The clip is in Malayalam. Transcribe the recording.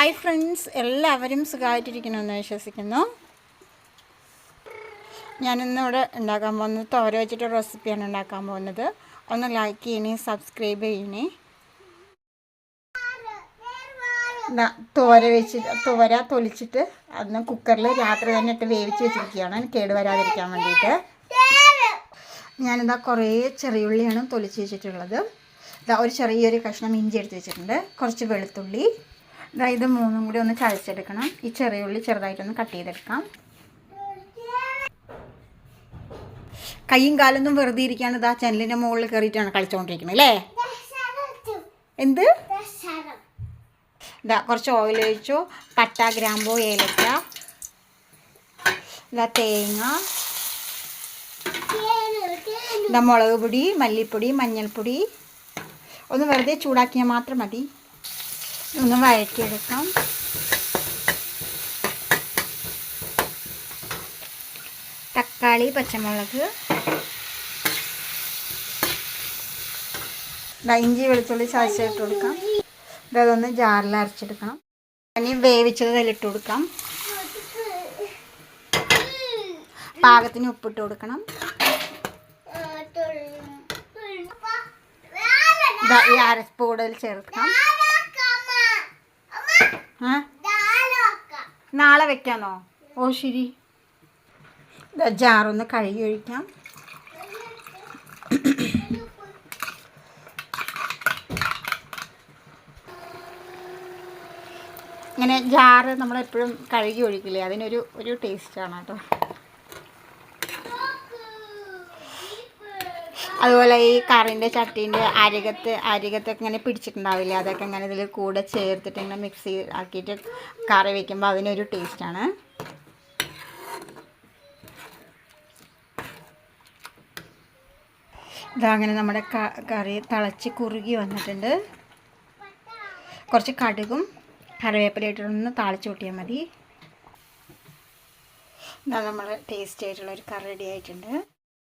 ഹായ് ഫ്രണ്ട്സ്, എല്ലാവരും സുഖമായിട്ടിരിക്കണമെന്ന് വിശ്വസിക്കുന്നു. ഞാനിന്നിവിടെ ഉണ്ടാക്കാൻ പോകുന്നത് തോര വെച്ചിട്ട് റെസിപ്പിയാണ് ഉണ്ടാക്കാൻ പോകുന്നത്. ഒന്ന് ലൈക്ക് ചെയ്യണേ, സബ്സ്ക്രൈബ് ചെയ്യണേ. തോര തൊലിച്ചിട്ട് അന്ന് കുക്കറിൽ രാത്രി തന്നെ ഇട്ട് വേവിച്ച് വെച്ചിരിക്കുകയാണ്, കേടുവരാതിരിക്കാൻ വേണ്ടിയിട്ട്. ഞാനിതാ കുറേ ചെറിയുള്ളിയാണ് തൊലിച്ച് വെച്ചിട്ടുള്ളത്. ഒരു ചെറിയൊരു കഷ്ണം ഇഞ്ചി എടുത്ത് വെച്ചിട്ടുണ്ട്, കുറച്ച് വെളുത്തുള്ളി. ഇത് മൂന്നും കൂടി ഒന്ന് ചതച്ചെടുക്കണം. ഈ ചെറിയ ഉള്ളി ചെറുതായിട്ടൊന്ന് കട്ട് ചെയ്തെടുക്കാം. കൈയും കാലൊന്നും വെറുതെ ഇരിക്കുകയാണ്. ഇതാ ചനലിൻ്റെ മുകളിൽ കയറിയിട്ടാണ് കളിച്ചുകൊണ്ടിരിക്കുന്നത് അല്ലേ? എന്ത്? ഇതാ കുറച്ച് ഓയിൽ ഒഴിച്ചു. പട്ട, ഗ്രാമ്പൂ, ഏലക്ക, ഇതാ തേങ്ങ, ഇതാ മുളക് പൊടി, മല്ലിപ്പൊടി, മഞ്ഞൾപ്പൊടി. ഒന്ന് വെറുതെ ചൂടാക്കിയാൽ മാത്രം മതി. ഒന്ന് വഴറ്റിയെടുക്കാം. തക്കാളി, പച്ചമുളക്, ഇഞ്ചി വെളുത്തുള്ളി ചതച്ചിട്ട് കൊടുക്കാം. ഇതൊന്ന് ജാറിൽ അരച്ചെടുക്കണം. ഇനി വേവിച്ചത് അതിലിട്ട് കൊടുക്കാം. പാകത്തിന് ഉപ്പിട്ട് കൊടുക്കണം. ഈ അരപ്പ് കൂടുതൽ ചേർക്കാം. നാളെ വെക്കാനോ? ഓ ശരി. ജാറൊന്ന് കഴുകി ഒഴിക്കാം. ഇങ്ങനെ ജാറ് നമ്മളെപ്പോഴും കഴുകി ഒഴിക്കില്ലേ, അതിനൊരു ടേസ്റ്റാണ് കേട്ടോ. അതുപോലെ ഈ കറിൻ്റെ ചട്ടീൻ്റെ അരികത്തൊക്കെ ഇങ്ങനെ പിടിച്ചിട്ടുണ്ടാവില്ലേ, അതൊക്കെ ഇങ്ങനെ ഇതിൽ കൂടെ ചേർത്തിട്ട് ഇങ്ങനെ മിക്സ് ആക്കിയിട്ട് കറി വയ്ക്കുമ്പോൾ അതിനൊരു ടേസ്റ്റാണ്. ഇതങ്ങനെ നമ്മുടെ കറി തിളച്ച് കുറുകി വന്നിട്ടുണ്ട്. കുറച്ച് കടുകും കറിവേപ്പിലയിട്ടൊന്ന് താളിച്ച് കൂട്ടിയാൽ മതി. ഇതാ നമ്മൾ ടേസ്റ്റ് ആയിട്ടുള്ളൊരു കറി റെഡി ആയിട്ടുണ്ട്.